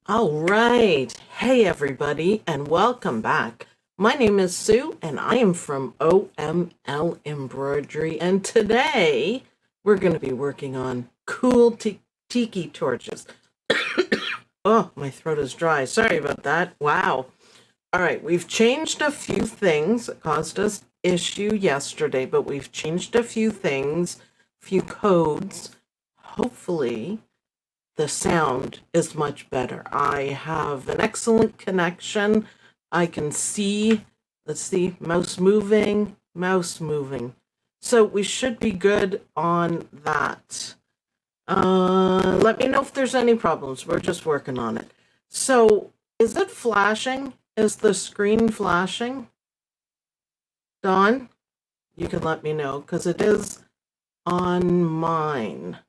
All right. Hey, everybody, and welcome back. My name is Sue, and I am from OML Embroidery. And today we're going to be working on cool tiki torches. Oh, my throat is dry. Sorry about that. Wow. All right, we've changed a few things. It caused us issue yesterday, but we've changed a few things, few codes. Hopefully, the sound is much better. I have an excellent connection. I can see, let's see, mouse moving, mouse moving. So we should be good on that. Let me know if there's any problems. We're just working on it. So is it flashing? Is the screen flashing? Dawn, you can let me know because it is on mine.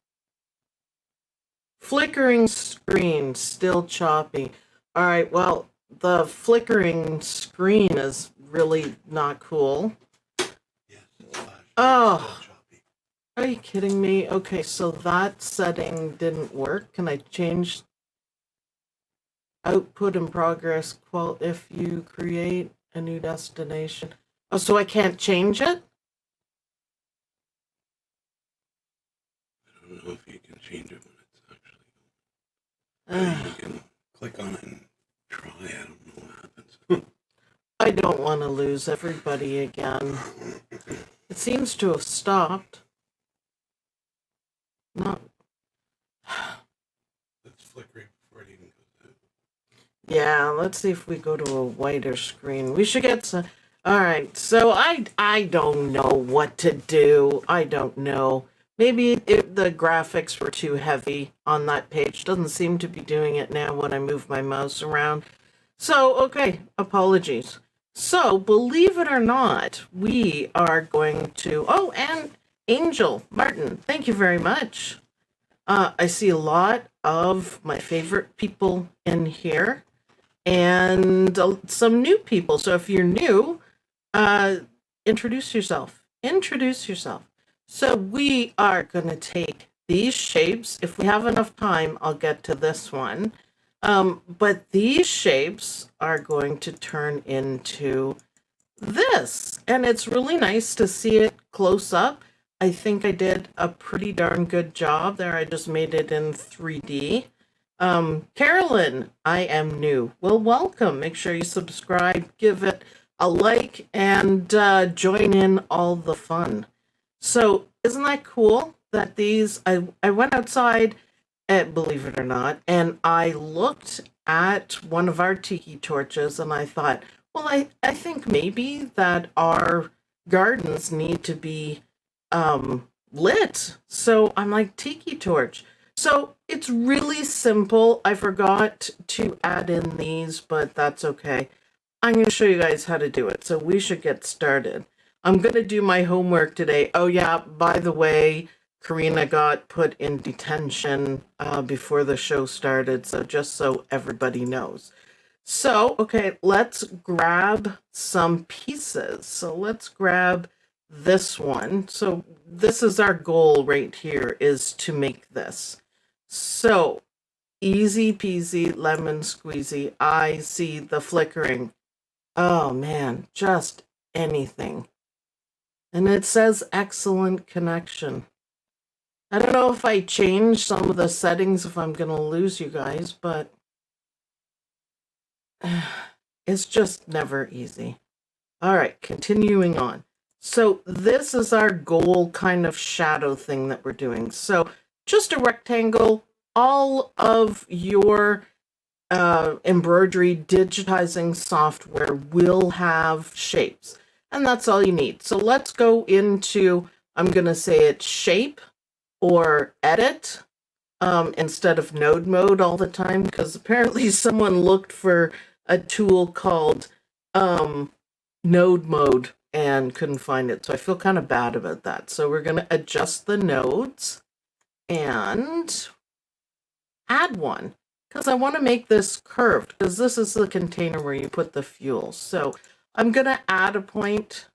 Flickering screen, still choppy. All right, well, the flickering screen is really not cool. Yes, it's flashing. Oh, It's still choppy. are you kidding me? Okay, so that setting didn't work. Can I change output in progress if you create a new destination? Oh, so I can't change it? I don't know if you can change it when it's actually. You can click on it and try. I don't know what happens. I don't want to lose everybody again. It seems to have stopped. Not. Let's flick right before it even goes out. Yeah, let's see if we go to a wider screen. We should get some. All right, so I don't know what to do. I don't know. Maybe the graphics were too heavy on that page. Doesn't seem to be doing it now when I move my mouse around. So, okay, apologies. So, believe it or not, we are going to. Oh, and Angel Martin, thank you very much. I see a lot of my favorite people in here and some new people. So if you're new, introduce yourself. Introduce yourself. So we are going to take these shapes. If we have enough time, I'll get to this one. But these shapes are going to turn into this. And it's really nice to see it close up. I think I did a pretty darn good job there. I just made it in 3D. Carolyn, I am new. Well, welcome. Make sure you subscribe, give it a like, and join in all the fun. So, isn't that cool that I went outside, believe it or not, and I looked at one of our tiki torches and I thought, well, I think maybe that our gardens need to be lit. So I'm like, tiki torch. So it's really simple. I forgot to add in these, but that's okay. I'm going to show you guys how to do it. So we should get started. I'm going to do my homework today. Oh, yeah, by the way, Karina got put in detention before the show started. So just so everybody knows. So, okay, let's grab some pieces. So let's grab this one. So this is our goal right here, is to make this. So easy peasy lemon squeezy. I see the flickering. Oh man, just anything. And it says excellent connection. I don't know if I change some of the settings if I'm going to lose you guys, but it's just never easy. All right, continuing on. So this is our goal kind of shadow thing that we're doing. So just a rectangle. All of your embroidery digitizing software will have shapes. And that's all you need. So let's go into, I'm going to say it's shape or edit instead of node mode all the time, because apparently someone looked for a tool called node mode and couldn't find it. So I feel kind of bad about that. So we're going to adjust the nodes and add one, because I want to make this curved, because this is the container where you put the fuel. So I'm going to add a point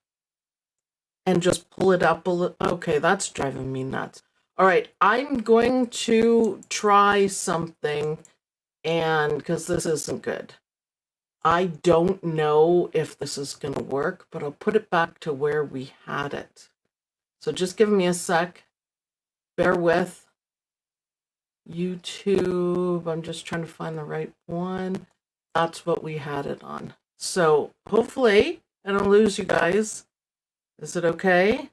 and just pull it up a little. Okay, that's driving me nuts. All right, I'm going to try something and because this isn't good. I don't know if this is going to work, but I'll put it back to where we had it. So just give me a sec. Bear with. YouTube, I'm just trying to find the right one. That's what we had it on. So hopefully I don't lose you guys. Is it okay?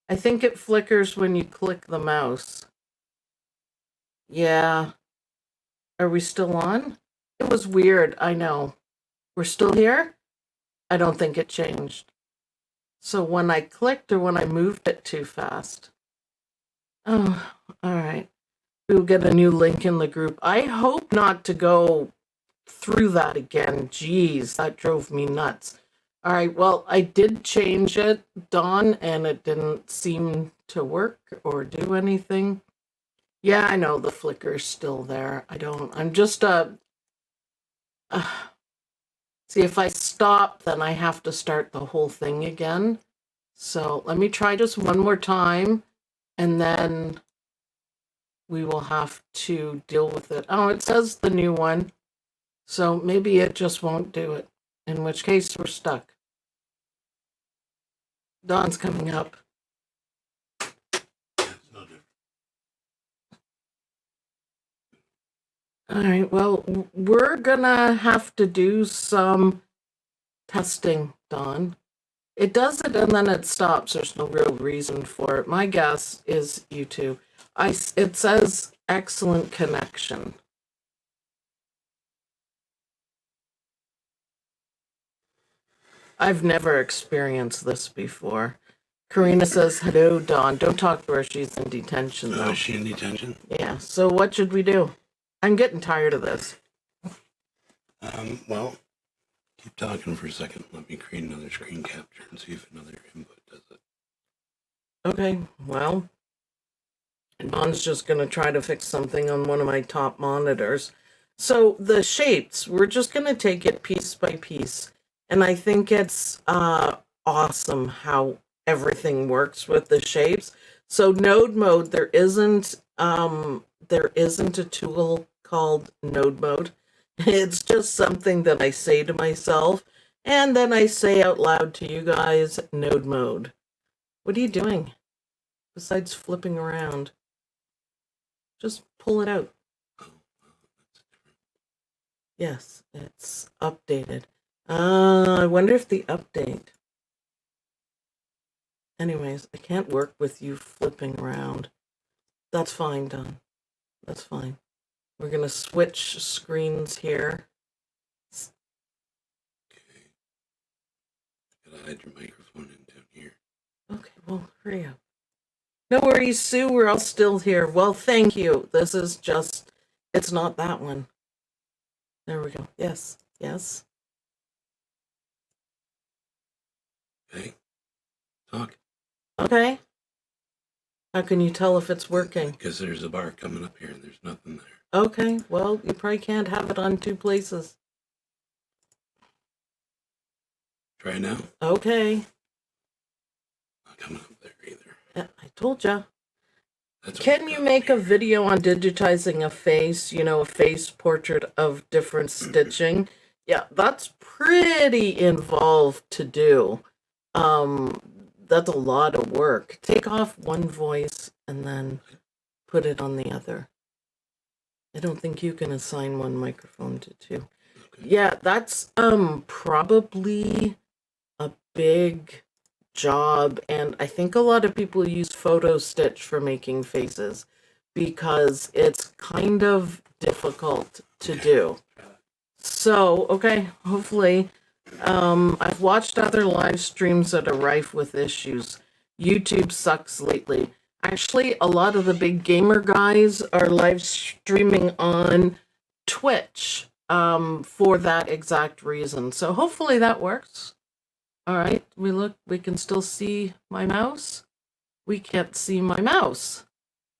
I think it flickers when you click the mouse. Yeah. Are we still on? It was weird, I know. We're still here? I don't think it changed. So when I clicked or when I moved it too fast. Oh, all right. We'll get a new link in the group. I hope not to go through that again. Jeez, that drove me nuts. All right, well, I did change it, Dawn, and it didn't seem to work or do anything. Yeah, I know the flicker's still there. I'm just see, if I stop, then I have to start the whole thing again. So let me try just one more time, and then we will have to deal with it. Oh, it says the new one. So maybe it just won't do it, in which case we're stuck. Dawn's coming up. All right, well, we're gonna have to do some testing, Dawn. It does it and then it stops. There's no real reason for it. My guess is YouTube. It says excellent connection. I've never experienced this before. Karina says, hello, Dawn. Don't talk to her. She's in detention, though. Is she in detention? Yeah, so what should we do? I'm getting tired of this. Well, keep talking for a second. Let me create another screen capture and see if another input does it. Okay, well, Dawn's just going to try to fix something on one of my top monitors. So the shapes, we're just going to take it piece by piece. And I think it's awesome how everything works with the shapes. So node mode, there isn't a tool called node mode. It's just something that I say to myself, and then I say out loud to you guys, node mode. What are you doing besides flipping around? Just pull it out. Yes, it's updated. I wonder if the update. Anyways, I can't work with you flipping around. That's fine, Don. That's fine. We're going to switch screens here. Okay. Gotta hide your microphone in down here. Okay, well, hurry up. No worries, Sue. We're all still here. Well, thank you. This is just, it's not that one. There we go. Yes, yes. Okay. Talk. Okay. How can you tell if it's working? Because there's a bar coming up here and there's nothing there. Okay, well, you probably can't have it on two places. Try now. Okay. Not coming up there either. Yeah, I told ya. That's Can you make a video on digitizing a face, a face portrait of different stitching? Yeah, that's pretty involved to do. That's a lot of work. Take off one voice and then put it on the other. I don't think you can assign one microphone to two. Okay. Yeah, that's probably a big job, and I think a lot of people use photo stitch for making faces because it's kind of difficult to do. So, okay, hopefully. I've watched other live streams that are rife with issues. YouTube sucks lately. Actually, a lot of the big gamer guys are live streaming on Twitch for that exact reason. So hopefully that works. All right, we can still see my mouse. We can't see my mouse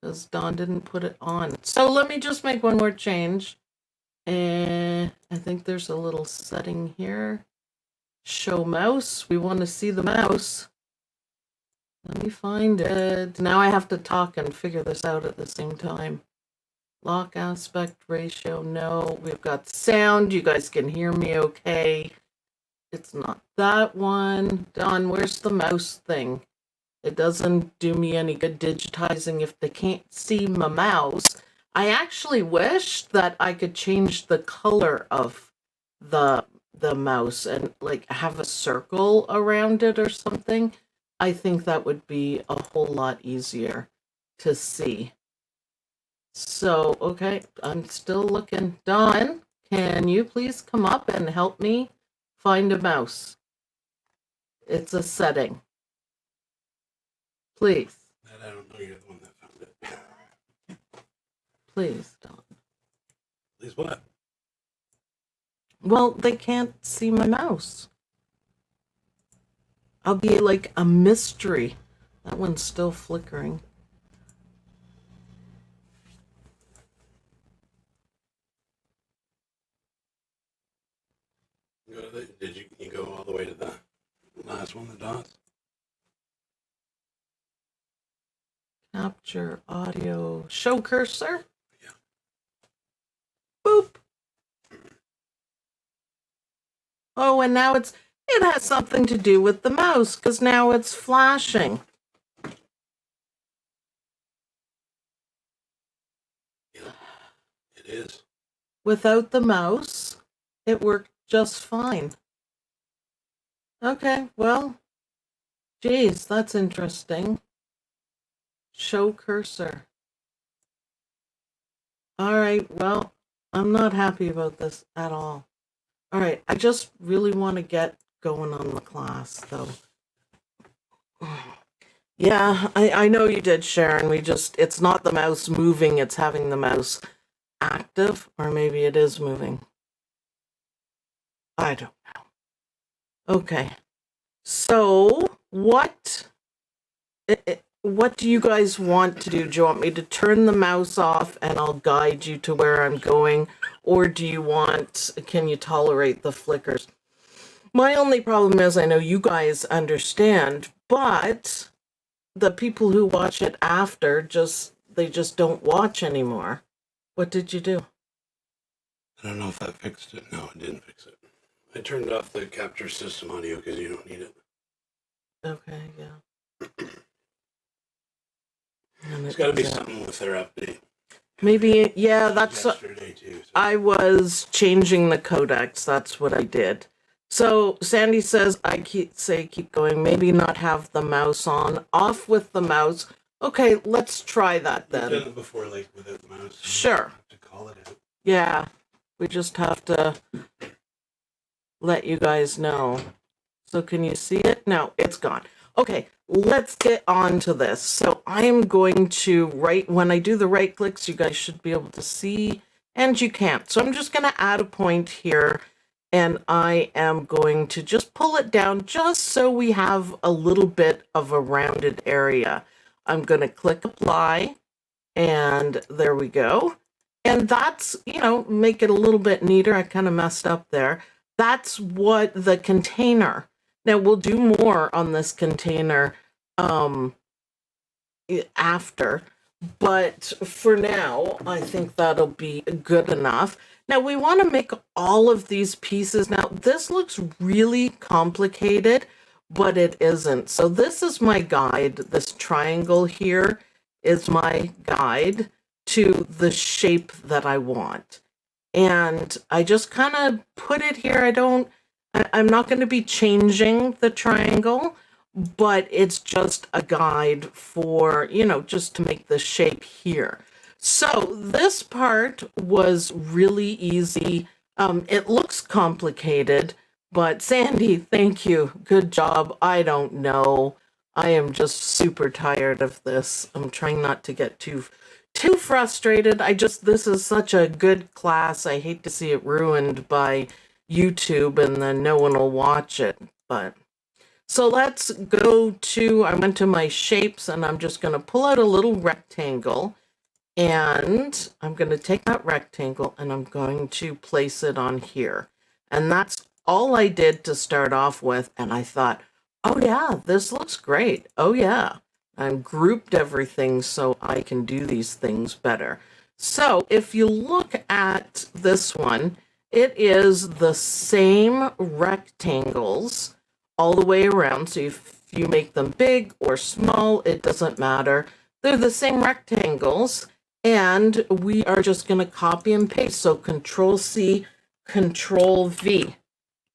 because Dawn didn't put it on. So let me just make one more change. And I think there's a little setting here. Show mouse. We want to see the mouse. Let me find it. Now I have to talk and figure this out at the same time. Lock aspect ratio, no. We've got sound. You guys can hear me okay. It's not that one. Don, where's the mouse thing? It doesn't do me any good digitizing if they can't see my mouse. I actually wish that I could change the color of the mouse and like have a circle around it or something. I think that would be a whole lot easier to see. So, okay, I'm still looking. Don, can you please come up and help me find a mouse? It's a setting. Please. That I don't know, you're the one that found it. Please, Don. Please what? Well, they can't see my mouse. I'll be like a mystery. That one's still flickering. Did you go all the way to the last one, the dots? Capture audio. Show cursor. Yeah. Boop. Oh, and now it has something to do with the mouse because now it's flashing. Yeah, it is. Without the mouse, it worked just fine. Okay, well, geez, that's interesting. Show cursor. All right, well, I'm not happy about this at all. All right, I just really want to get going on the class, though. Yeah, I know you did, Sharon. It's not the mouse moving, it's having the mouse active, or maybe it is moving. I don't know. Okay. So, what do you guys want to do? Do you want me to turn the mouse off and I'll guide you to where I'm going? Or can you tolerate the flickers? My only problem is I know you guys understand, but the people who watch it after they just don't watch anymore. What did you do? I don't know if that fixed it. No, it didn't fix it. I turned off the capture system audio because you don't need it. Okay, yeah. It's got to be something with their update. Maybe, yeah, that's yesterday too. So. I was changing the codecs. That's what I did. So Sandy says keep going. Maybe not have the mouse on. Off with the mouse. Okay, let's try that then. We've done it before, like without the mouse. Sure. To call it out. Yeah, we just have to let you guys know. So can you see it? No, it's gone. Okay, let's get on to this. So I am going to when I do the right clicks, you guys should be able to see, and you can't. So I'm just going to add a point here, and I am going to just pull it down just so we have a little bit of a rounded area. I'm going to click apply, and there we go. And that's, make it a little bit neater. I kind of messed up there. That's what the container. Now we'll do more on this container after, but for now, I think that'll be good enough. Now we want to make all of these pieces. Now this looks really complicated, but it isn't. So this is my guide. This triangle here is my guide to the shape that I want. And I just kind of put it here. I'm not going to be changing the triangle, but it's just a guide for, just to make the shape here. So this part was really easy. It looks complicated, but Sandy, thank you. Good job. I don't know. I am just super tired of this. I'm trying not to get too frustrated. This is such a good class. I hate to see it ruined by YouTube and then no one will watch it. But so let's go I went to my shapes and I'm just going to pull out a little rectangle, and I'm going to take that rectangle and I'm going to place it on here. And that's all I did to start off with. And I thought, oh yeah, this looks great. Oh yeah. I've grouped everything so I can do these things better. So if you look at this one, it is the same rectangles all the way around. So if you make them big or small, it doesn't matter. They're the same rectangles, and we are just going to copy and paste. So Control C, Control V,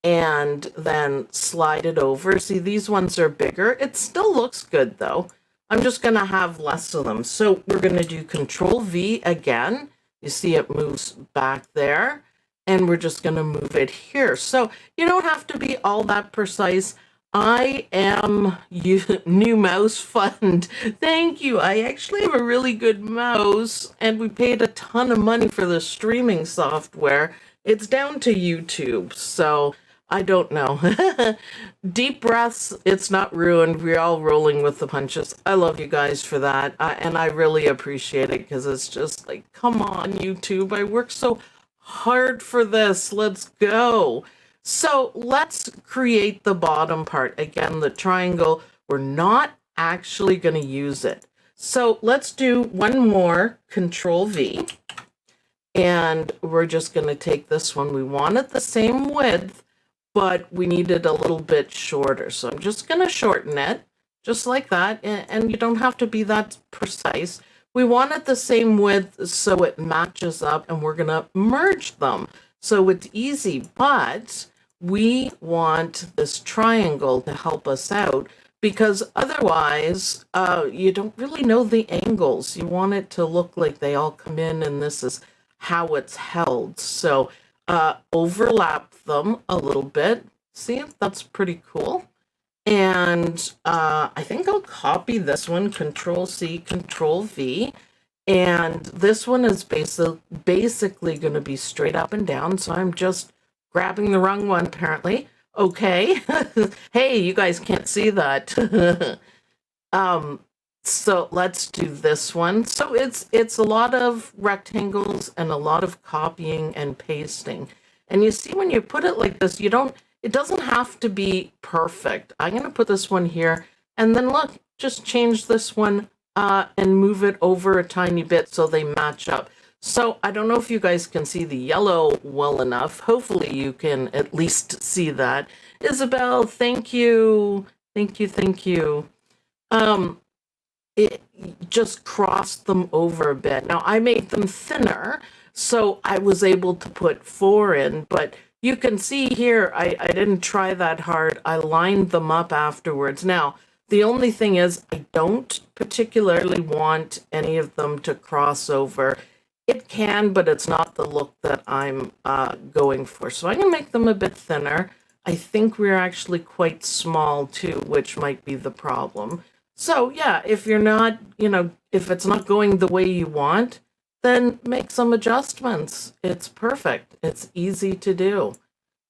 and then slide it over. See, these ones are bigger. It still looks good though. I'm just going to have less of them. So we're going to do Control V again. You see it moves back there, and we're just going to move it here. So you don't have to be all that precise. I am new mouse fund. Thank you. I actually have a really good mouse, and we paid a ton of money for the streaming software. It's down to YouTube, so I don't know. Deep breaths, it's not ruined. We're all rolling with the punches. I love you guys for that. And I really appreciate it, because it's just like, come on, YouTube. I worked so hard for this. Let's go. So let's create the bottom part. Again, the triangle, we're not actually going to use it. So let's do one more, Control V. And we're just going to take this one. We want it the same width, but we need it a little bit shorter. So I'm just going to shorten it, just like that. And you don't have to be that precise. We want it the same width so it matches up, and we're going to merge them. So it's easy, but we want this triangle to help us out, because otherwise you don't really know the angles. You want it to look like they all come in, and this is how it's held. So overlap them a little bit. See, that's pretty cool. And I think I'll copy this one, Control C, Control V. And this one is basically going to be straight up and down. So I'm just grabbing the wrong one, apparently. Okay. Hey, you guys can't see that. So let's do this one. So it's a lot of rectangles and a lot of copying and pasting. And you see, when you put it like this, it doesn't have to be perfect. I'm going to put this one here, and then look, just change this one and move it over a tiny bit so they match up. So I don't know if you guys can see the yellow well enough. Hopefully you can at least see that. Isabel, thank you. Thank you, thank you. It just crossed them over a bit. Now I made them thinner, so I was able to put 4 in, but you can see here, I didn't try that hard. I lined them up afterwards. Now, the only thing is, I don't particularly want any of them to cross over. It can, but it's not the look that I'm going for. So I'm going to make them a bit thinner. I think we're actually quite small too, which might be the problem. So yeah, if you're not, if it's not going the way you want, then make some adjustments. It's perfect. It's easy to do.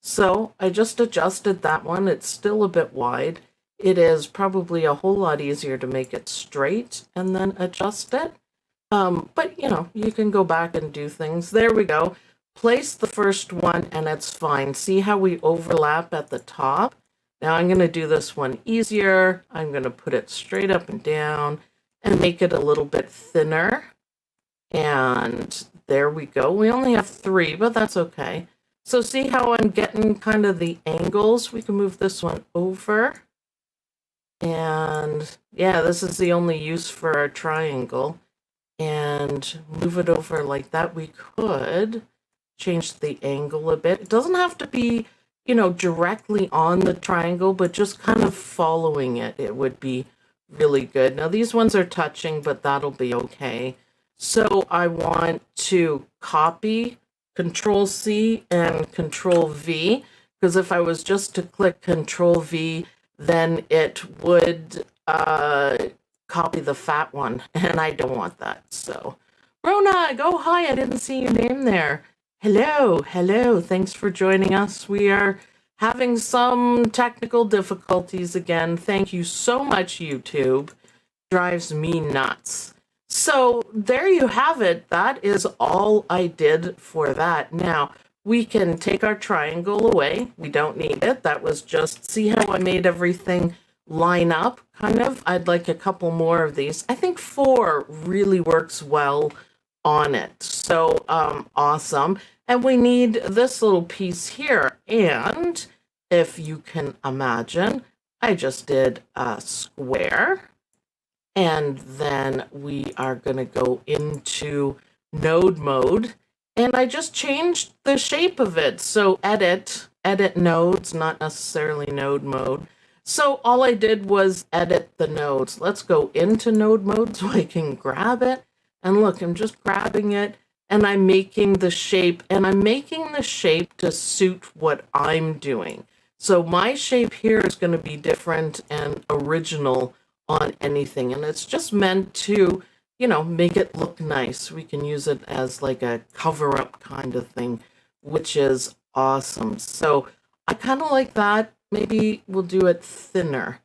So I just adjusted that one. It's still a bit wide. It is probably a whole lot easier to make it straight and then adjust it. But you can go back and do things. There we go. Place the first one and it's fine. See how we overlap at the top? Now I'm going to do this one easier. I'm going to put it straight up and down and make it a little bit thinner. And there we go. We only have 3, but that's okay. So see how I'm getting kind of the angles? We can move this one over. And yeah, this is the only use for our triangle. And move it over like that. We could change the angle a bit. It doesn't have to be, directly on the triangle, but just kind of following it. It would be really good. Now these ones are touching, but that'll be okay. So I want to copy, Control C and Control V, because if I was just to click Control V, then it would copy the fat one, and I don't want that. So Rona, go hi, I didn't see your name there. Hello, thanks for joining us. We are having some technical difficulties again. Thank you so much, YouTube. Drives me nuts. So there you have it. That is all I did for that. Now we can take our triangle away. We don't need it. That was just, see how I made everything line up, kind of? I'd like a couple more of these. I think 4 really works well on it. So awesome. And we need this little piece here. And if you can imagine, I just did a square. And then we are going to go into node mode. And I just changed the shape of it. So edit nodes, not necessarily node mode. So all I did was edit the nodes. Let's go into node mode so I can grab it. And look, I'm just grabbing it and I'm making the shape, and I'm making the shape to suit what I'm doing. So my shape here is going to be different and original on anything. And it's just meant to, you know, make it look nice. We can use it as like a cover up kind of thing, which is awesome. So I kind of like that. Maybe we'll do it thinner.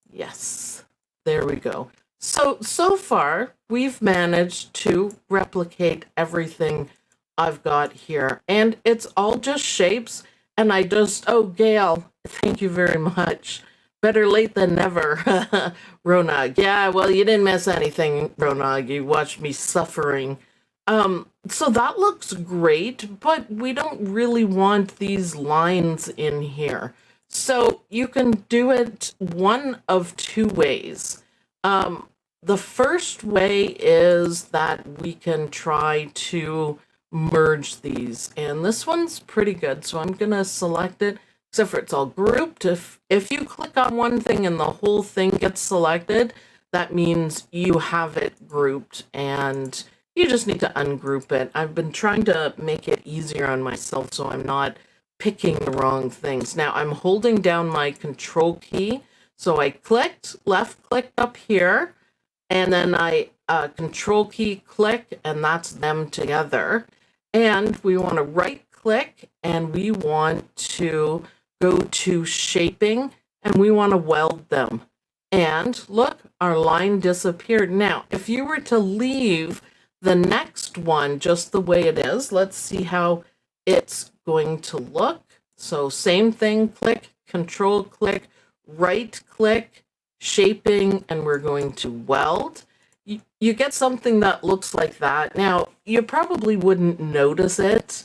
Yes, there we go. So far, we've managed to replicate everything I've got here. And it's all just shapes. And I just, oh, Gail, thank you very much. Better late than never, Ronag. Yeah, well, you didn't miss anything, Ronag. You watched me suffering. So that looks great, but we don't really want these lines in here. So you can do it one of two ways. The first way is that we can try to merge these, and this one's pretty good. So I'm gonna select it, except for it's all grouped. If you click on one thing and the whole thing gets selected, that means you have it grouped and you just need to ungroup it. I've been trying to make it easier on myself so I'm not picking the wrong things. Now I'm holding down my control key. So I left clicked up here, and then I control key click, and that's them together. And we want to right click and we want to go to shaping and we want to weld them. And look, our line disappeared. Now, if you were to leave the next one just the way it is, let's see how it's going to look. So same thing, click, control click, right click, shaping, and we're going to weld. You get something that looks like that. Now, you probably wouldn't notice it,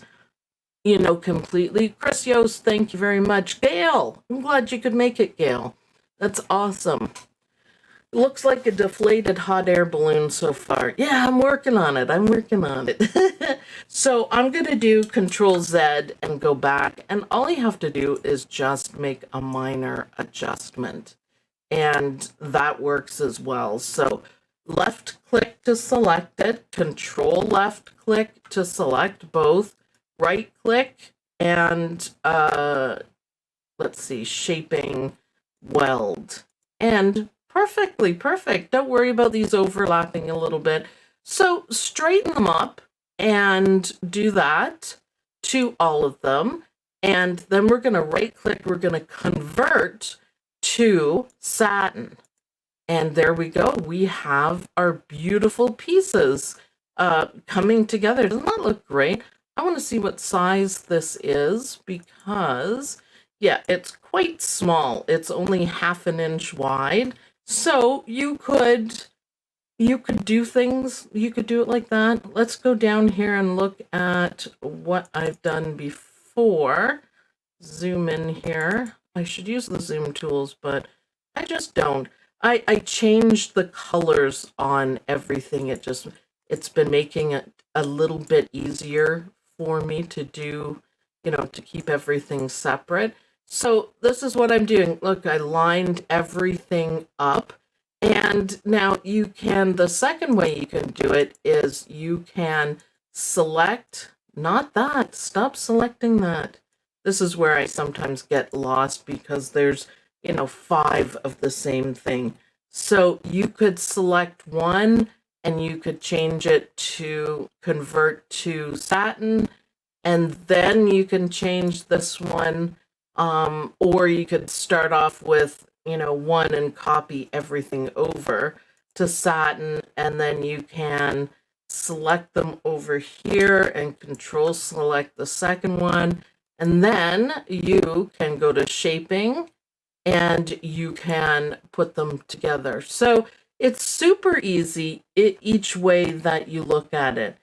you know, completely. Chris Yost, thank you very much. Gail, I'm glad you could make it, Gail. That's awesome. Looks like a deflated hot air balloon so far. Yeah, I'm working on it. So I'm going to do Control Z and go back. And all you have to do is just make a minor adjustment. And that works as well. So left click to select it, control left click to select both, right click, and let's see, shaping, weld. And perfectly perfect. Don't worry about these overlapping a little bit. So straighten them up and do that to all of them. And then we're going to right click, we're going to convert to satin. And there we go. We have our beautiful pieces coming together. Doesn't that look great? I want to see what size this is because, yeah, it's quite small. It's only 1/2 inch wide. So you could do things. You could do it like that. Let's go down here and look at what I've done before. Zoom in here. I should use the zoom tools, but I just don't. I changed the colors on everything. It's been making it a little bit easier for me to do, you know, to keep everything separate. So this is what I'm doing. Look, I lined everything up. And now you can, the second way you can do it is you can select, not that, stop selecting that. This is where I sometimes get lost because there's, you know, 5 of the same thing. So you could select one and you could change it to convert to satin, and then you can change this one, or you could start off with, you know, one and copy everything over to satin, and then you can select them over here and control select the second one, and then you can go to shaping and you can put them together. So it's super easy each way that you look at it.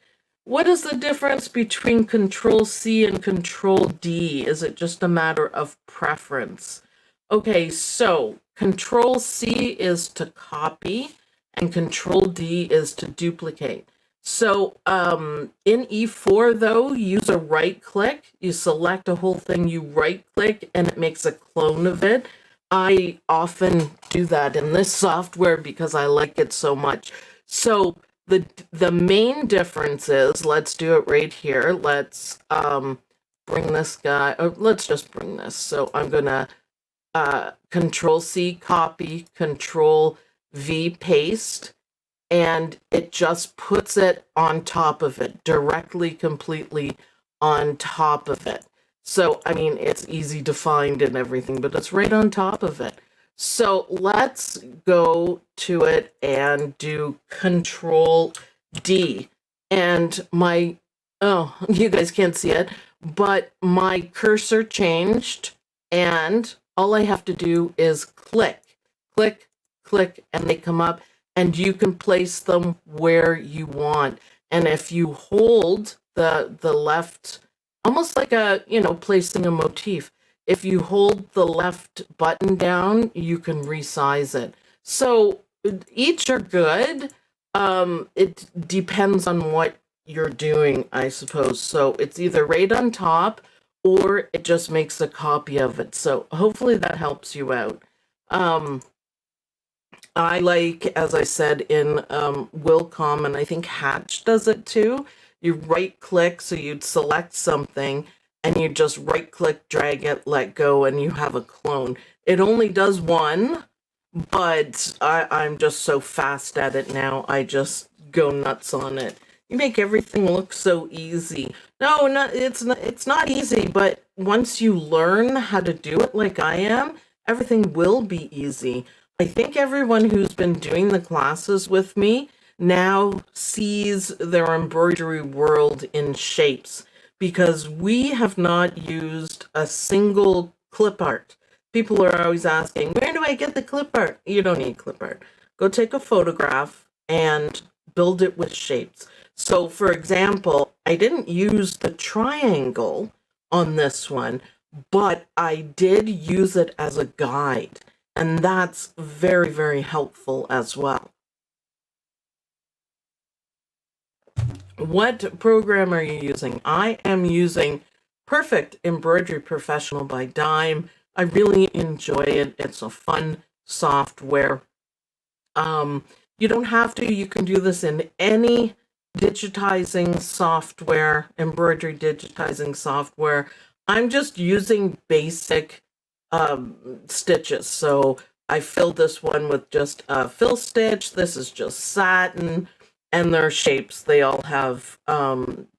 what is the difference between Control C and Control D? Is it just a matter of preference? Okay, so Control C is to copy and Control D is to duplicate. So in E4 though, use a right click, you select a whole thing, you right click and it makes a clone of it. I often do that in this software because I like it so much. So the main difference is, let's do it right here. Let's bring this guy, or let's just bring this. So I'm gonna Control C copy, Control V paste, and it just puts it on top of it, directly, completely on top of it. So, I mean, it's easy to find and everything, but it's right on top of it. So let's go to it and do Control D. And my, oh, you guys can't see it, but my cursor changed, and all I have to do is click, click, click, and they come up, and you can place them where you want. And if you hold the left, almost like a, you know, placing a motif, if you hold the left button down, you can resize it. So each are good. It depends on what you're doing, I suppose. So it's either right on top or it just makes a copy of it. So hopefully that helps you out. I like, as I said, in Willcom, and I think Hatch does it too. You right click, so you'd select something and you just right click, drag it, let go, and you have a clone. It only does one, but I'm just so fast at it now. I just go nuts on it. You make everything look so easy. No, it's not easy, but once you learn how to do it like I am, everything will be easy. I think everyone who's been doing the classes with me now sees their embroidery world in shapes, because we have not used a single clip art. People are always asking, where do I get the clip art? You don't need clip art. Go take a photograph and build it with shapes. So for example, I didn't use the triangle on this one, but I did use it as a guide. And that's very, very helpful as well. What program are you using? I am using Perfect Embroidery Professional by Dime. I really enjoy it. It's a fun software. You don't have to. You can do this in any digitizing software, embroidery digitizing software. I'm just using basic stitches. So I filled this one with just a fill stitch. This is just satin, and their shapes. They all have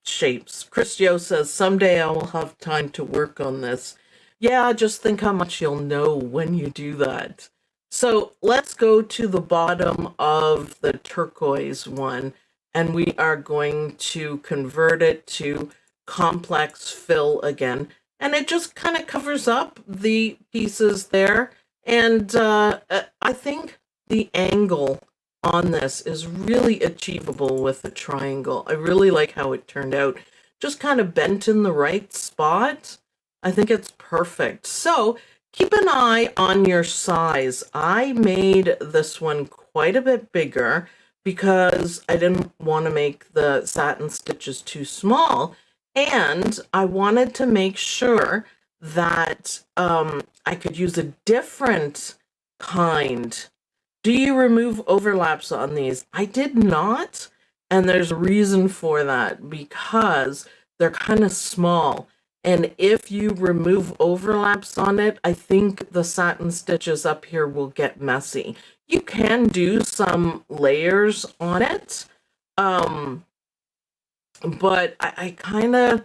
shapes. Christio says, someday I will have time to work on this. Yeah, just think how much you'll know when you do that. So let's go to the bottom of the turquoise one, and we are going to convert it to complex fill again. And it just kind of covers up the pieces there. And I think the angle on this is really achievable with the triangle. I really like how it turned out. Just kind of bent in the right spot. I think it's perfect. So keep an eye on your size. I made this one quite a bit bigger because I didn't want to make the satin stitches too small. And I wanted to make sure that I could use a different kind. Do you remove overlaps on these? I did not. And there's a reason for that, because they're kind of small. And if you remove overlaps on it, I think the satin stitches up here will get messy. You can do some layers on it. But I kind of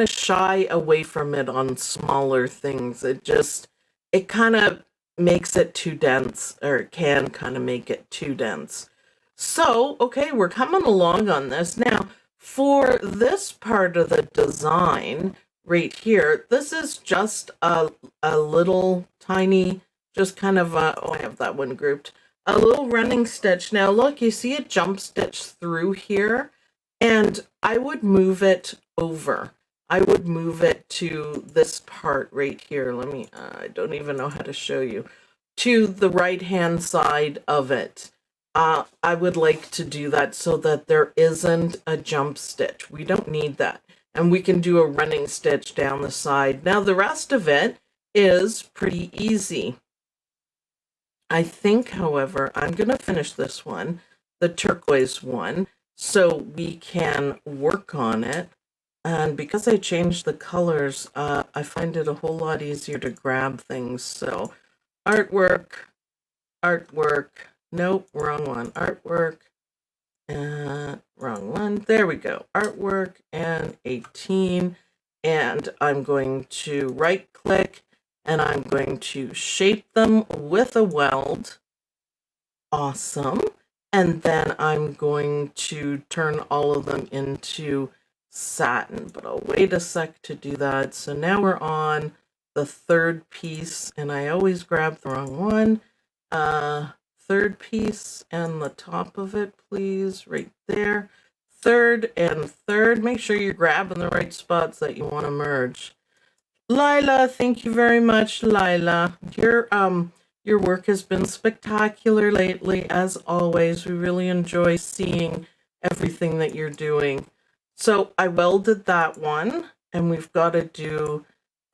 shy away from it on smaller things. It kind of makes it too dense, or it can kind of make it too dense. So, okay, we're coming along on this. Now, for this part of the design right here, this is just a little tiny, just kind of, oh, I have that one grouped, a little running stitch. Now, look, you see a jump stitch through here? And I would move it over. I would move it to this part right here. Let me, I don't even know how to show you, to the right-hand side of it. I would like to do that so that there isn't a jump stitch. We don't need that. And we can do a running stitch down the side. Now the rest of it is pretty easy. I think, however, I'm going to finish this one, the turquoise one, so we can work on it. And because I changed the colors, I find it a whole lot easier to grab things. So artwork, nope, wrong one, artwork, wrong one, there we go, artwork and 18. And I'm going to right click and I'm going to shape them with a weld. Awesome. And then I'm going to turn all of them into satin, but I'll wait a sec to do that. So now we're on the third piece, and I always grab the wrong one. Third piece and the top of it, please, right there. Third and third. Make sure you're grabbing the right spots that you want to merge. Lila, thank you very much, Lila. Your work has been spectacular lately, as always. We really enjoy seeing everything that you're doing. So I welded that one, and we've got to do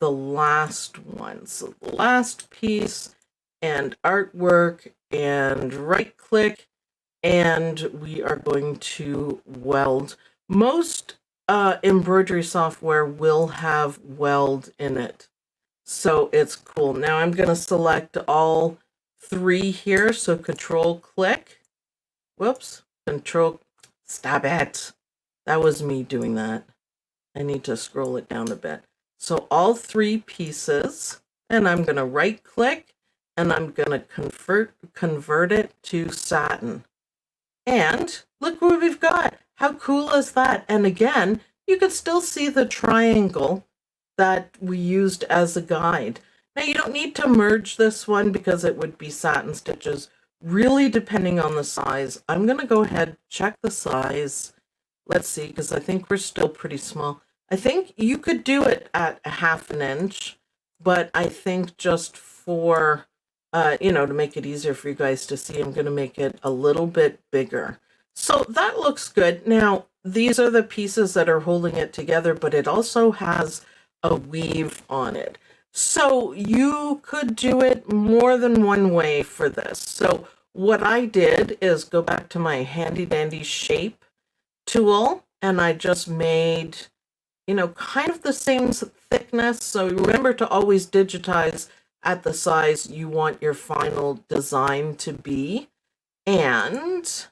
the last one. So the last piece, and artwork, and right click, and we are going to weld. Most embroidery software will have weld in it, so it's cool. Now I'm going to select all three here, so control click, whoops, control, stop it, that was me doing that. I need to scroll it down a bit. So all three pieces, and I'm going to right click, and I'm going to convert it to satin. And look what we've got. How cool is that? And again, you can still see the triangle that we used as a guide. Now you don't need to merge this one because it would be satin stitches, really depending on the size. I'm going to go ahead, check the size. Let's see, because I think we're still pretty small. I think you could do it at 1/2 inch, but I think just for to make it easier for you guys to see, I'm going to make it a little bit bigger. So that looks good. Now, these are the pieces that are holding it together, but it also has a weave on it. So you could do it more than one way for this. So what I did is go back to my handy dandy shape tool, and I just made, kind of the same thickness. So remember to always digitize at the size you want your final design to be. And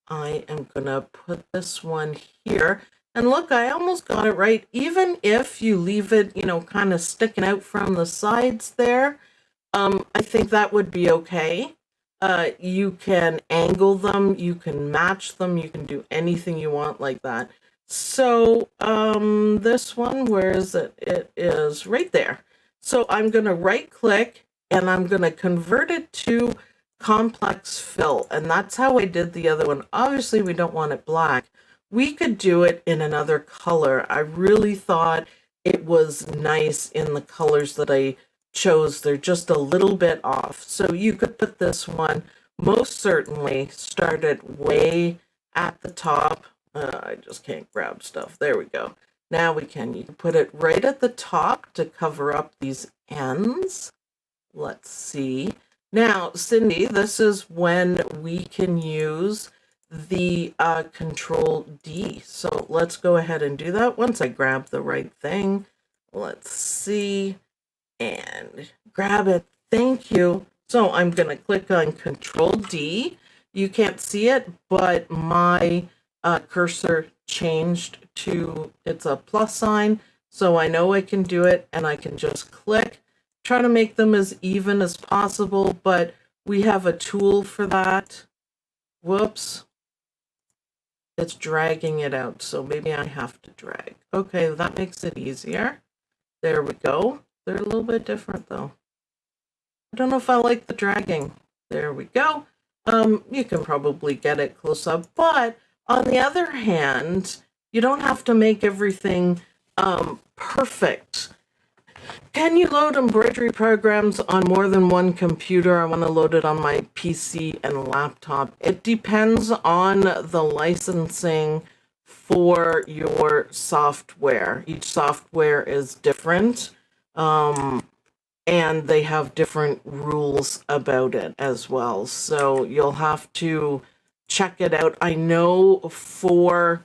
I am gonna put this one here. And look, I almost got it right. Even if you leave it, kind of sticking out from the sides there, I think that would be okay. You can angle them, you can match them, you can do anything you want like that. So this one, where is it? It is right there. So I'm going to right click and I'm going to convert it to complex fill. And that's how I did the other one. Obviously, we don't want it black. We could do it in another color. I really thought it was nice in the colors that I chose. They're just a little bit off. So you could put this one, most certainly, started way at the top. I just can't grab stuff. There we go. Now we can. You can put it right at the top to cover up these ends. Let's see. Now, Cindy, this is when we can use the Control D. So let's go ahead and do that once I grab the right thing. Let's see. And grab it. Thank you. So I'm going to click on Control D. You can't see it, but my cursor changed to, it's a plus sign, so I know I can do it, and I can just click, try to make them as even as possible, but we have a tool for that. Whoops, it's dragging it out, so maybe I have to drag. Okay, that makes it easier. There we go. They're a little bit different though. I don't know if I like the dragging. There we go. You can probably get it close up, but On the other hand, you don't have to make everything perfect. Can you load embroidery programs on more than one computer? I want to load it on my PC and laptop. It depends on the licensing for your software. Each software is different, and they have different rules about it as well. So you'll have to check it out. I know for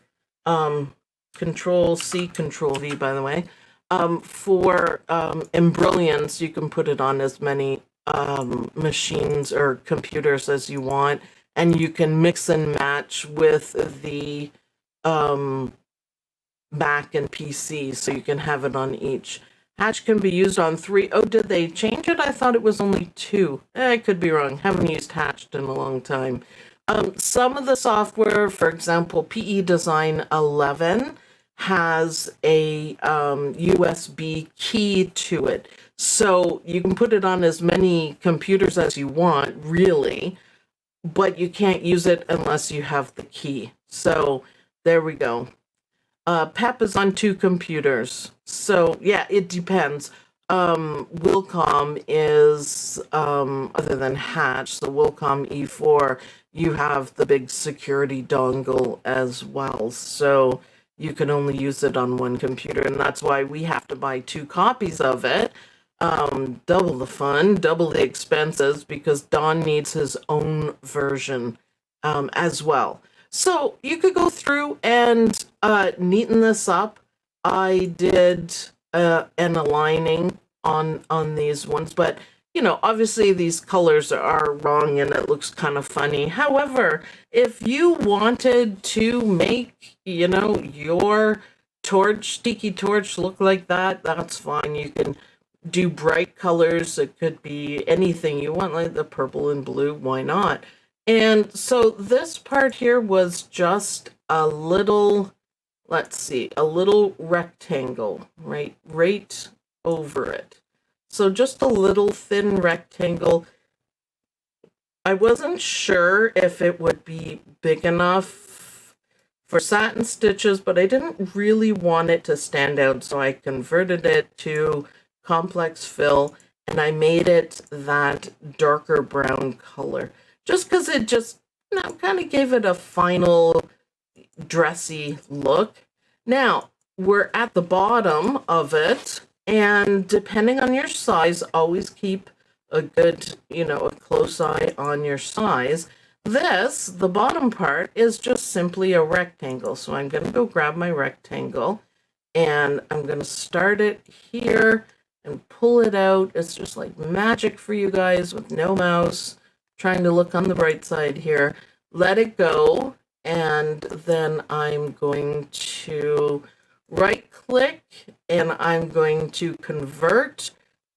Control C, Control V, by the way, for Embrilliance, you can put it on as many machines or computers as you want, and you can mix and match with the Mac and PC, so you can have it on each. Hatch can be used on 3. Oh, did they change it? I thought it was only 2. I could be wrong. Haven't used Hatched in a long time. Some of the software, for example, PE Design 11, has a USB key to it. So you can put it on as many computers as you want, really, but you can't use it unless you have the key. So there we go. PEP is on 2 computers. So yeah, it depends. Wilcom is, other than Hatch, the Wilcom E4, you have the big security dongle as well. So you can only use it on 1 computer, and that's why we have to buy 2 copies of it. Double the fun, double the expenses, because Don needs his own version as well. So you could go through and neaten this up. I did an aligning on these ones, but you know, obviously these colors are wrong and it looks kind of funny. However, if you wanted to make, you know, your torch, Tiki Torch look like that, that's fine. You can do bright colors. It could be anything you want, like the purple and blue, why not? And so this part here was just a little, let's see, a little rectangle, right over it. So just a little thin rectangle. I wasn't sure if it would be big enough for satin stitches, but I didn't really want it to stand out, so I converted it to complex fill, and I made it that darker brown color, just because it just, you know, kind of gave it a final dressy look. Now, we're at the bottom of it, and depending on your size, always keep a good, you know, a close eye on your size. This, the bottom part, is just simply a rectangle. So I'm going to go grab my rectangle, and I'm going to start it here and pull it out. It's just like magic for you guys with no mouse. Trying to look on the bright side here. Let it go, and then I'm going to right click and I'm going to convert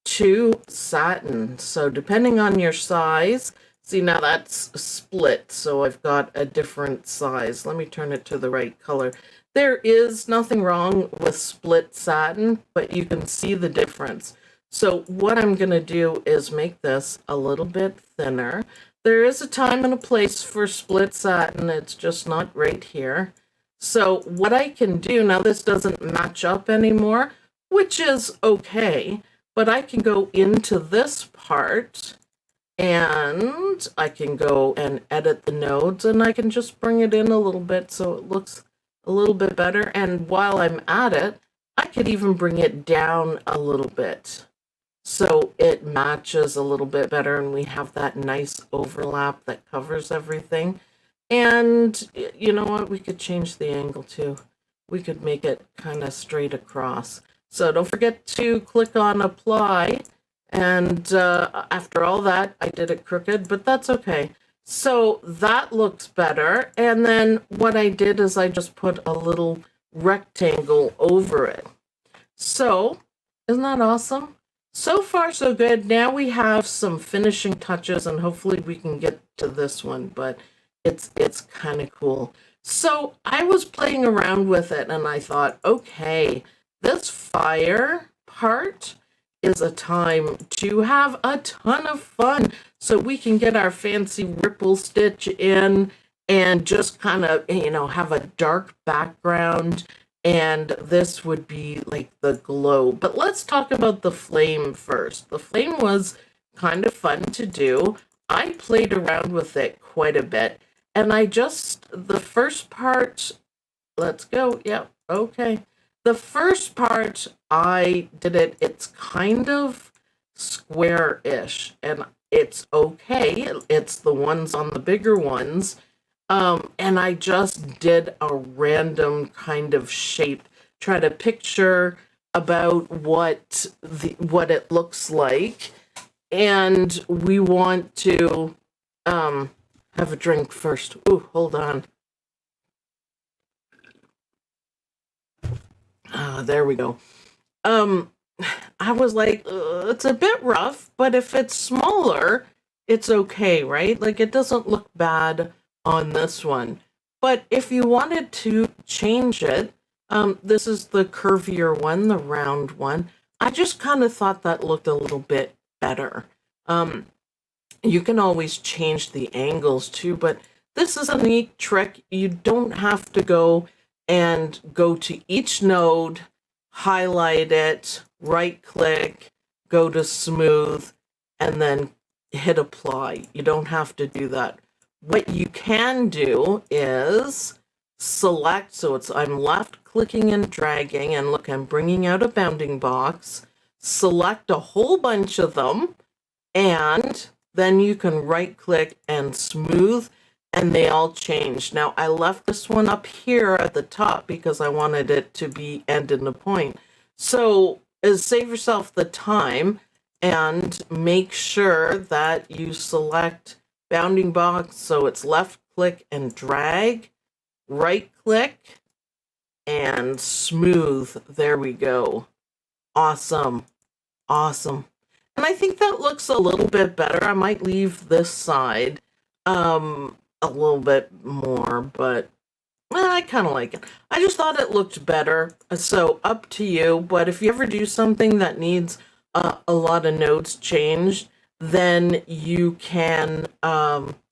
to satin. So depending on your size, see, now that's split, so I've got a different size. Let me turn it to the right color. There is nothing wrong with split satin, but you can see the difference. So what I'm going to do is make this a little bit thinner. There is a time and a place for split satin. It's just not right here. So what I can do, now this doesn't match up anymore, which is okay, but I can go into this part and I can go and edit the nodes, and I can just bring it in a little bit so it looks a little bit better. And while I'm at it, I could even bring it down a little bit so it matches a little bit better, and we have that nice overlap that covers everything. And you know what? We could change the angle too. We could make it kind of straight across. So don't forget to click on apply. And after all that, I did it crooked, but that's okay. So that looks better. And then what I did is I just put a little rectangle over it. So isn't that awesome? So far, so good. Now we have some finishing touches, and hopefully we can get to this one, but it's kind of cool. So I was playing around with it, and I thought, okay, this fire part is a time to have a ton of fun, so we can get our fancy ripple stitch in and just kind of, have a dark background. And this would be like the glow. But let's talk about the flame first. The flame was kind of fun to do. I played around with it quite a bit. And the first part, let's go. Yeah, okay. The first part, I did it, it's kind of square-ish, and it's okay. It's the ones on the bigger ones. And I just did a random kind of shape, try to picture about what it looks like. And we want to have a drink first. Ooh, hold on. There we go. Um, I was like, it's a bit rough, but if it's smaller, it's okay, right? Like, it doesn't look bad on this one. But if you wanted to change it, this is the curvier one, the round one. I just kind of thought that looked a little bit better. Um, you can always change the angles too, but this is a neat trick. You don't have to go to each node, highlight it, right click, go to smooth, and then hit apply. You don't have to do that. What you can do is select, so I'm left clicking and dragging, and look, I'm bringing out a bounding box, select a whole bunch of them, and then you can right click and smooth, and they all change. Now, I left this one up here at the top because I wanted it to be end in a point. So save yourself the time and make sure that you select bounding box, so it's left click and drag, right click, and smooth. There we go. Awesome. Awesome. And I think that looks a little bit better. I might leave this side a little bit more, but I kind of like it. I just thought it looked better. So up to you. But if you ever do something that needs a lot of nodes changed, then you can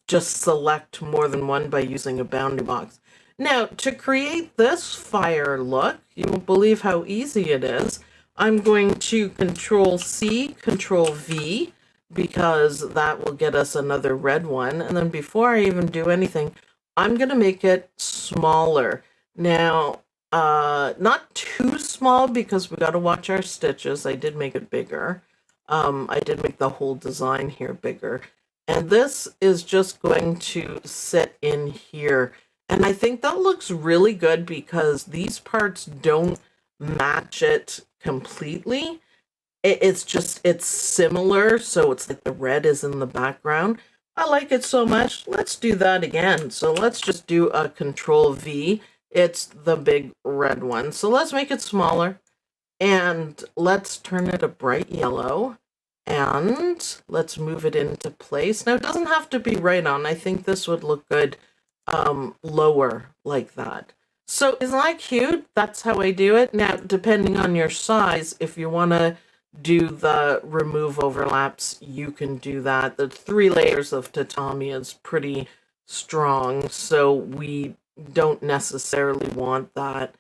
just select more than one by using a bounding box. Now, to create this fire look, you won't believe how easy it is. I'm going to Control C, Control V, because that will get us another red one. And then before I even do anything, I'm going to make it smaller. Now, not too small because we got to watch our stitches. I did make it bigger. I did make the whole design here bigger. And this is just going to sit in here. And I think that looks really good because these parts don't match it completely. It's similar, so it's like the red is in the background. I like it so much. Let's do that again. So let's just do a Control V. It's the big red one. So let's make it smaller. And let's turn it a bright yellow. And let's move it into place. Now, it doesn't have to be right on. I think this would look good lower like that. So isn't that cute? That's how I do it. Now, depending on your size, if you want to do the remove overlaps, you can do that. The 3 layers of tatami is pretty strong, so we don't necessarily want that.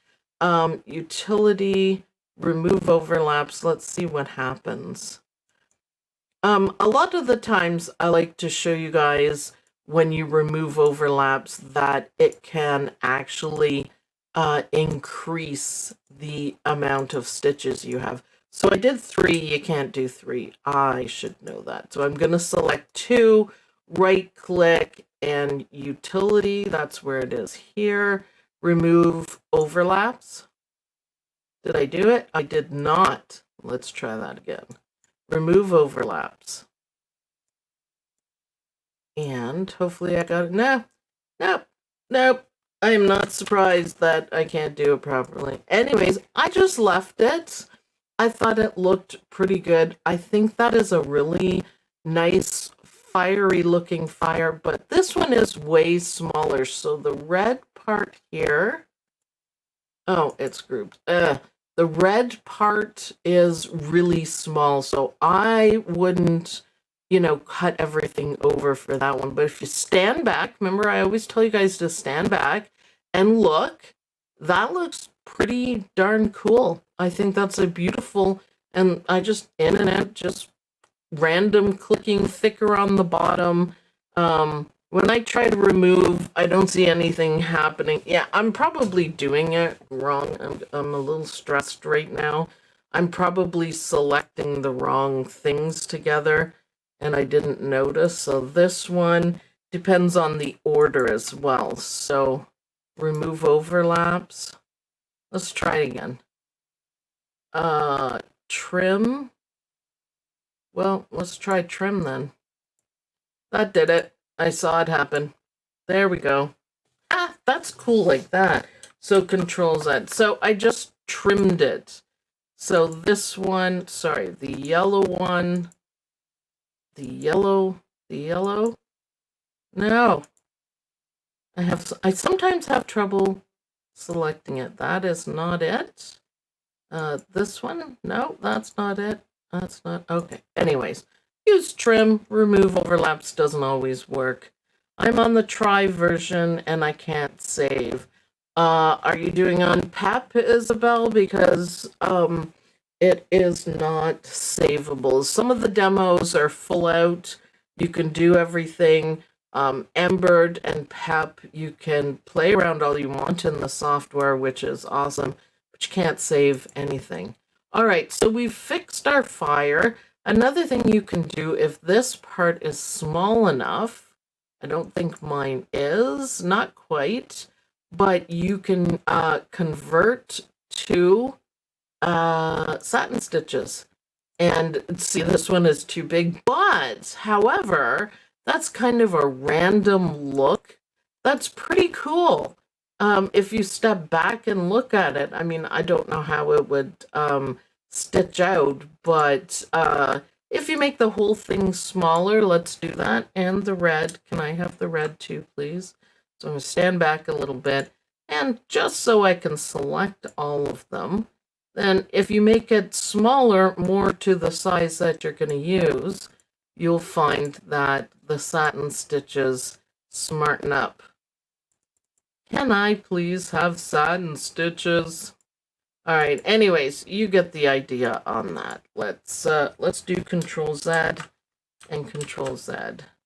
Utility, remove overlaps. Let's see what happens. A lot of the times I like to show you guys when you remove overlaps that it can actually increase the amount of stitches you have. So I did 3, you can't do 3. I should know that. So I'm going to select 2, right click, and utility, that's where it is here. Remove overlaps. Did I do it? I did not. Let's try that again. Remove overlaps. And hopefully I got it. No, nope, nope. I am not surprised that I can't do it properly. Anyways, I just left it. I thought it looked pretty good. I think that is a really nice, fiery looking fire, but this one is way smaller. So the red part here, oh, it's grouped. The red part is really small, so I wouldn't you know, cut everything over for that one. But if you stand back, remember I always tell you guys to stand back and look, that looks pretty darn cool. I think that's a beautiful, and I just in and out, just random clicking thicker on the bottom. When I try to remove, I don't see anything happening. Yeah, I'm probably doing it wrong. I'm a little stressed right now. I'm probably selecting the wrong things together, and I didn't notice. So this one depends on the order as well. So remove overlaps. Let's try it again. Trim. Well, let's try trim then. That did it. I saw it happen. There we go. Ah, that's cool like that. So Control Z. So I just trimmed it. So this one, sorry, the yellow one, the yellow. No. I sometimes have trouble selecting it. That is not it. This one? No, that's not it. That's not, okay. Anyways, use trim, remove overlaps doesn't always work. I'm on the try version and I can't save. Are you doing on PEP, Isabel? Because it is not savable. Some of the demos are full out. You can do everything. Embroid and PEP, you can play around all you want in the software, which is awesome, but you can't save anything. All right, so we've fixed our fire. Another thing you can do, if this part is small enough, I don't think mine is, not quite, but you can convert to satin stitches. And see, this one is too big, but however, that's kind of a random look. That's pretty cool. If you step back and look at it, I mean, I don't know how it would stitch out, but if you make the whole thing smaller, let's do that. And the red, can I have the red too, please? So I'm going to stand back a little bit, and just so I can select all of them, then if you make it smaller, more to the size that you're going to use, you'll find that the satin stitches smarten up. Can I please have satin stitches? All right, anyways, you get the idea on that. Let's do Control Z and Control Z.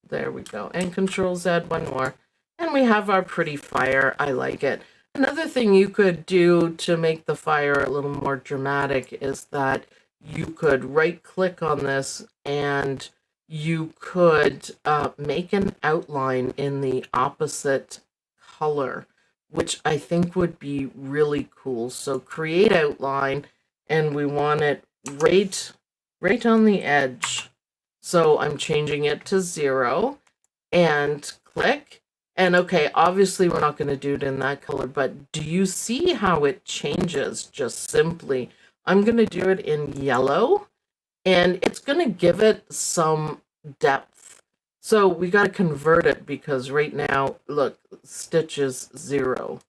There we go. And Control Z one more. And we have our pretty fire. I like it. Another thing you could do to make the fire a little more dramatic is that you could right click on this and you could make an outline in the opposite color, which I think would be really cool. So create outline, and we want it right on the edge. So I'm changing it to 0 and click. And okay, obviously we're not going to do it in that color, but do you see how it changes just simply? I'm going to do it in yellow, and it's going to give it some depth. So we got to convert it because right now, look, stitch is 0.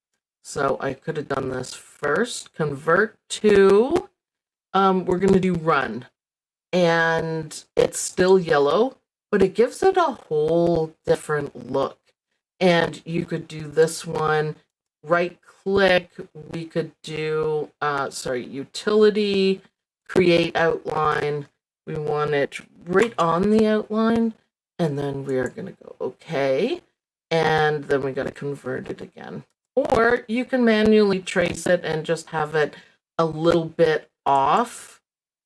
So I could have done this first. Convert to, we're going to do run. And it's still yellow, but it gives it a whole different look. And you could do this one, right click, we could do, utility, create outline. We want it right on the outline, and then we are going to go okay, and then we got to convert it again. Or you can manually trace it and just have it a little bit off,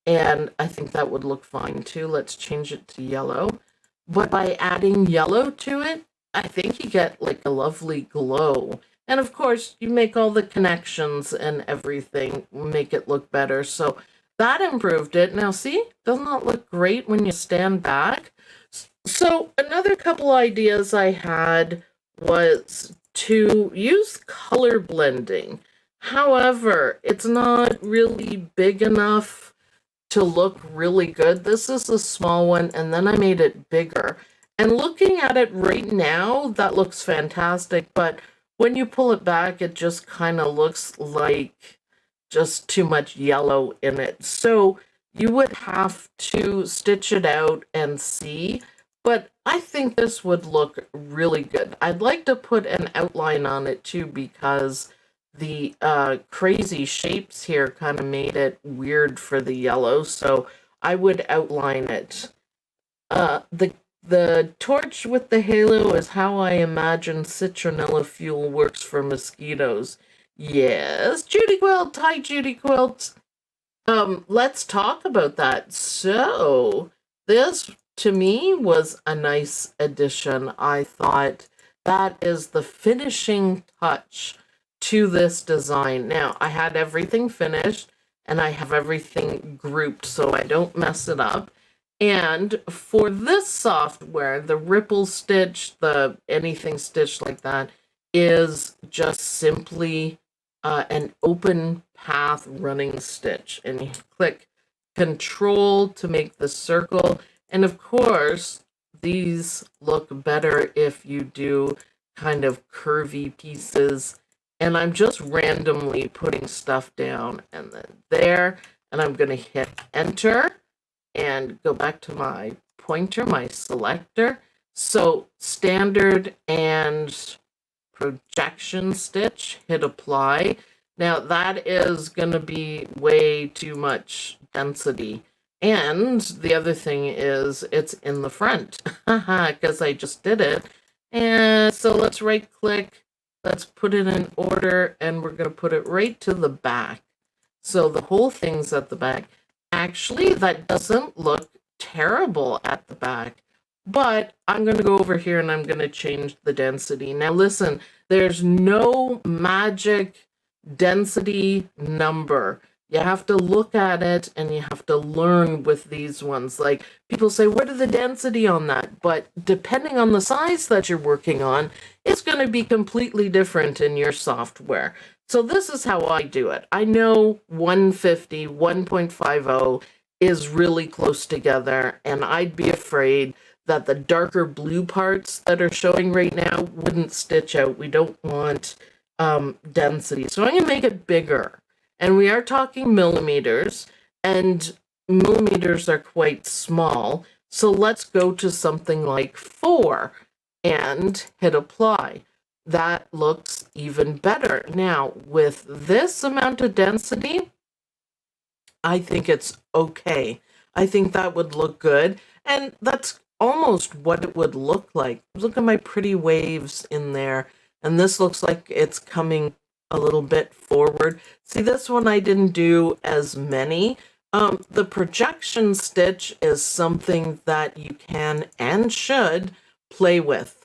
and I think that would look fine too. Let's change it to yellow. But by adding yellow to it, I think you get like a lovely glow. And of course, you make all the connections and everything, make it look better. So that improved it. Now see, doesn't that look great when you stand back? So another couple ideas I had was to use color blending. However, it's not really big enough to look really good. This is a small one, and then I made it bigger. And looking at it right now, that looks fantastic, but when you pull it back, it just kind of looks like just too much yellow in it. So you would have to stitch it out and see, but I think this would look really good. I'd like to put an outline on it too, because the crazy shapes here kind of made it weird for the yellow, so I would outline it. The torch with the halo is how I imagine citronella fuel works for mosquitoes. Yes, Judy Quilt. Hi, Judy Quilt. Let's talk about that. So, this to me was a nice addition. I thought that is the finishing touch to this design. Now, I had everything finished and I have everything grouped so I don't mess it up. And for this software, the ripple stitch, the anything stitch like that, is just simply an open path running stitch. And you click Control to make the circle. And of course, these look better if you do kind of curvy pieces. And I'm just randomly putting stuff down and then there. And I'm going to hit Enter and go back to my pointer, my selector. So standard and projection stitch, hit apply. Now that is going to be way too much density. And the other thing is it's in the front because I just did it. And so let's right click, let's put it in order, and we're going to put it right to the back. So the whole thing's at the back. Actually, that doesn't look terrible at the back, but I'm going to go over here and I'm going to change the density. Now listen, there's no magic density number. You have to look at it and you have to learn with these ones. Like people say, what are the density on that? But depending on the size that you're working on, it's going to be completely different in your software. So this is how I do it. I know 150, 1.50 is really close together, and I'd be afraid that the darker blue parts that are showing right now wouldn't stitch out. We don't want density. So I'm going to make it bigger. And we are talking millimeters, and millimeters are quite small. So let's go to something like 4 and hit apply. That looks even better. Now, with this amount of density, I think it's okay. I think that would look good. And that's almost what it would look like. Look at my pretty waves in there. And this looks like it's coming a little bit forward. See, this one I didn't do as many. The projection stitch is something that you can and should play with.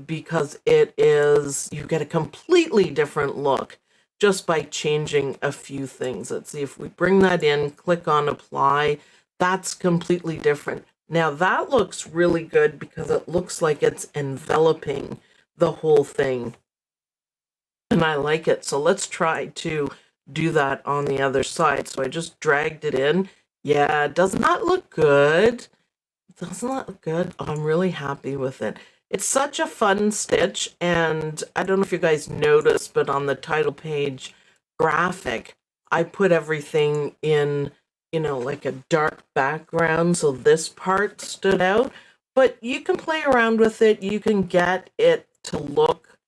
Because it is, you get a completely different look just by changing a few things. Let's see if we bring that in, click on apply, that's completely different. Now that looks really good because it looks like it's enveloping the whole thing. And I like it. So let's try to do that on the other side. So I just dragged it in. Yeah, it does not look good. It does not look good. Oh, I'm really happy with it. It's such a fun stitch, and I don't know if you guys noticed, but on the title page graphic, I put everything in, you know, like a dark background, so this part stood out. But you can play around with it. You can get it to look,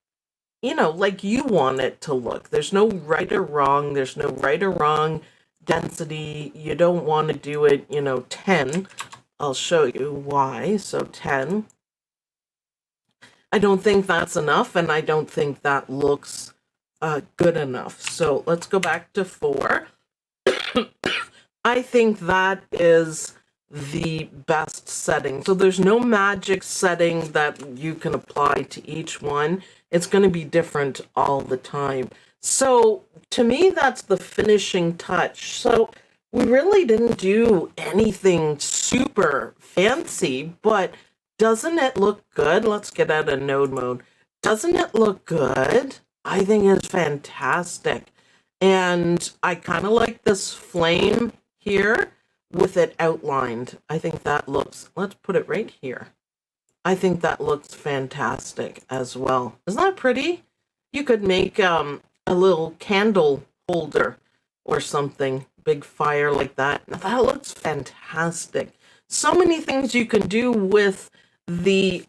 you know, like you want it to look. There's no right or wrong. There's no right or wrong density. You don't want to do it, you know, 10. I'll show you why. So 10. I don't think that's enough, and I don't think that looks good enough. So let's go back to 4. I think that is the best setting. So there's no magic setting that you can apply to each one. It's going to be different all the time. So to me, that's the finishing touch. So we really didn't do anything super fancy, but doesn't it look good? Let's get out of node mode. Doesn't it look good? I think it's fantastic. And I kind of like this flame here with it outlined. I think that looks, let's put it right here. I think that looks fantastic as well. Isn't that pretty? You could make a little candle holder or something big fire like that. Now that looks fantastic. So many things you can do with the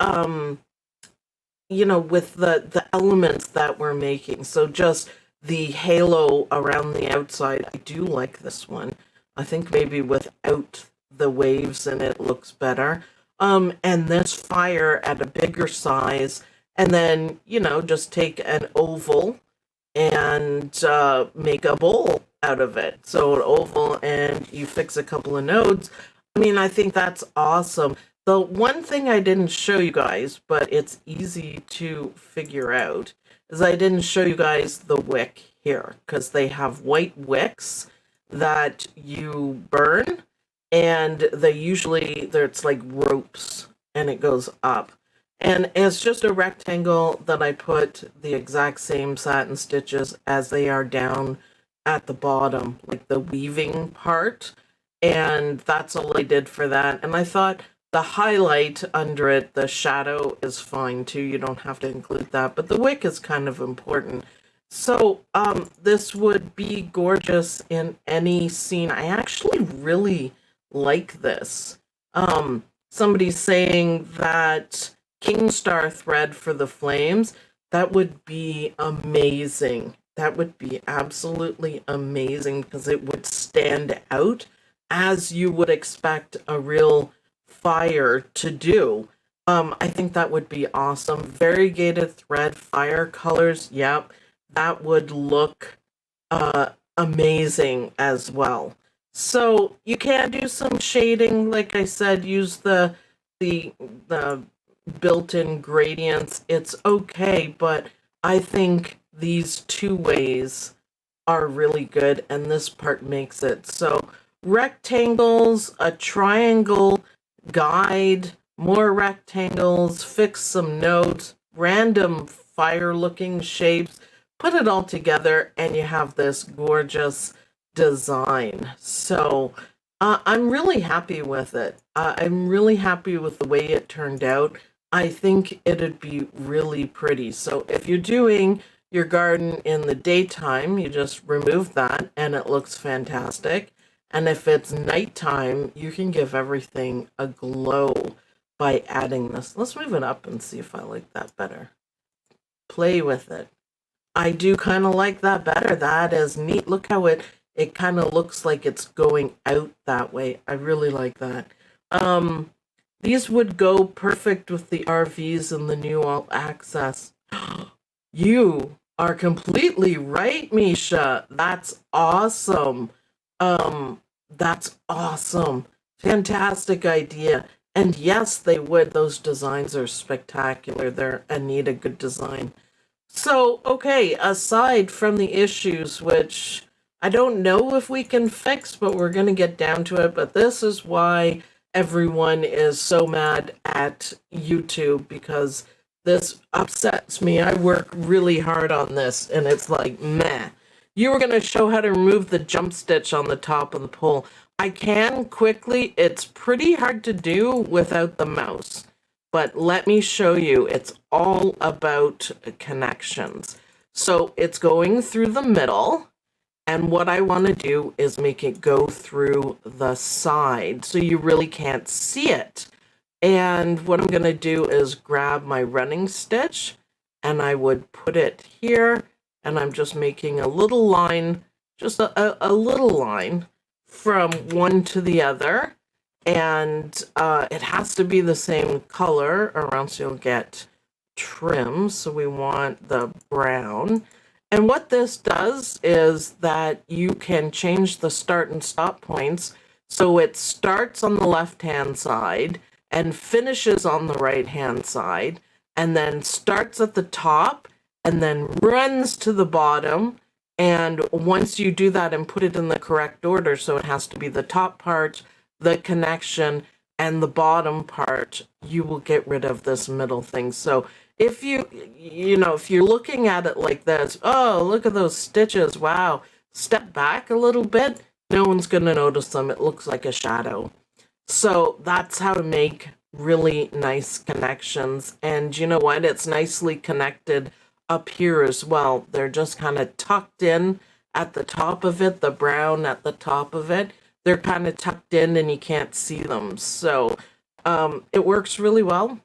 with the elements that we're making. So just the halo around the outside. I do like this one. I think maybe without the waves in it looks better. And this fire at a bigger size, and then, just take an oval and make a bowl out of it. So an oval, and you fix a couple of nodes. I mean, I think that's awesome. The one thing I didn't show you guys, but it's easy to figure out, is I didn't show you guys the wick here, because they have white wicks that you burn, and it's like ropes, and it goes up. And it's just a rectangle that I put the exact same satin stitches as they are down at the bottom, like the weaving part. And that's all I did for that. And I thought the highlight under it, the shadow, is fine too. You don't have to include that, but the wick is kind of important. So this would be gorgeous in any scene. I actually really like this. Somebody's saying that King Star thread for the flames, that would be amazing. That would be absolutely amazing, because it would stand out as you would expect a real fire to do. I think that would be awesome. Variegated thread fire colors, yep, that would look amazing as well. So you can do some shading, like I said, use the built-in gradients. It's okay, but I think these two ways are really good, and this part makes it. So rectangles, a triangle, guide, more rectangles, fix some nodes, random fire-looking shapes, put it all together, and you have this gorgeous design. So I'm really happy with it. I'm really happy with the way it turned out. I think it'd be really pretty. So if you're doing your garden in the daytime, you just remove that and it looks fantastic. And if it's nighttime, you can give everything a glow by adding this. Let's move it up and see if I like that better. Play with it. I do kind of like that better. That is neat. Look how it kind of looks like it's going out that way. I really like that. These would go perfect with the RVs and the new all access. You are completely right, Misha. That's awesome. That's awesome. Fantastic idea. And yes, they would. Those designs are spectacular. They're a good design. So, okay, aside from the issues, which I don't know if we can fix, but we're going to get down to it. But this is why everyone is so mad at YouTube, because this upsets me. I work really hard on this, and it's like, meh. You were going to show how to remove the jump stitch on the top of the pole. I can quickly. It's pretty hard to do without the mouse. But let me show you. It's all about connections. So it's going through the middle. And what I want to do is make it go through the side so you really can't see it. And what I'm going to do is grab my running stitch, and I would put it here, and I'm just making a little line, just a little line from one to the other. And it has to be the same color, or else you'll get trim. So we want the brown. And what this does is that you can change the start and stop points. So it starts on the left-hand side and finishes on the right-hand side, and then starts at the top and then runs to the bottom. And once you do that and put it in the correct order, so it has to be the top part, the connection, and the bottom part, you will get rid of this middle thing. So if if you're looking at it like this, oh, look at those stitches, wow, step back a little bit, no one's going to notice them. It looks like a shadow. So that's how to make really nice connections. And you know what? It's nicely connected up here as well. They're just kind of tucked in at the top of it, the brown at the top of it, they're kind of tucked in and you can't see them. So it works really well.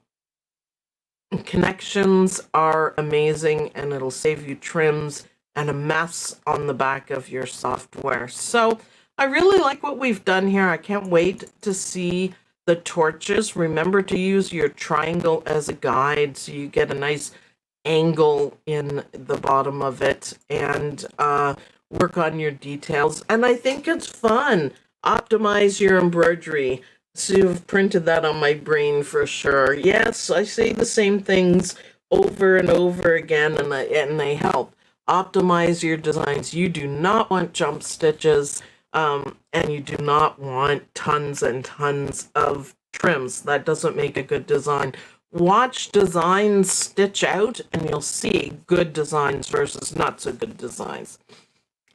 Connections are amazing, and it'll save you trims and a mess on the back of your software. So I really like what we've done here. I can't wait to see the torches. Remember to use your triangle as a guide so you get a nice angle in the bottom of it, and work on your details. And I think it's fun. Optimize your embroidery. So you've printed that on my brain for sure. Yes, I say the same things over and over again, and they help. Optimize your designs. You do not want jump stitches, and you do not want tons and tons of trims. That doesn't make a good design. Watch designs stitch out, and you'll see good designs versus not so good designs.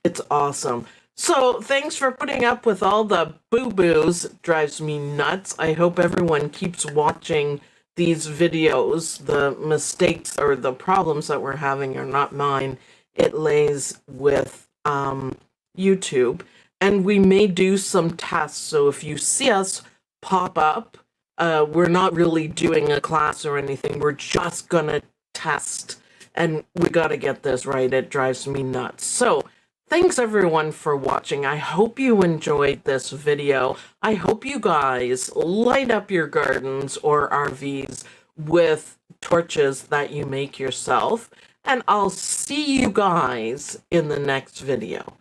It's awesome. So thanks for putting up with all the boo-boos. It drives me nuts. I hope everyone keeps watching these videos. The mistakes or the problems that we're having are not mine. It lays with YouTube. And we may do some tests. So if you see us pop up, we're not really doing a class or anything. We're just going to test. And we got to get this right. It drives me nuts. So thanks everyone for watching. I hope you enjoyed this video. I hope you guys light up your gardens or RVs with torches that you make yourself. And I'll see you guys in the next video.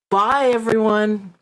Bye everyone.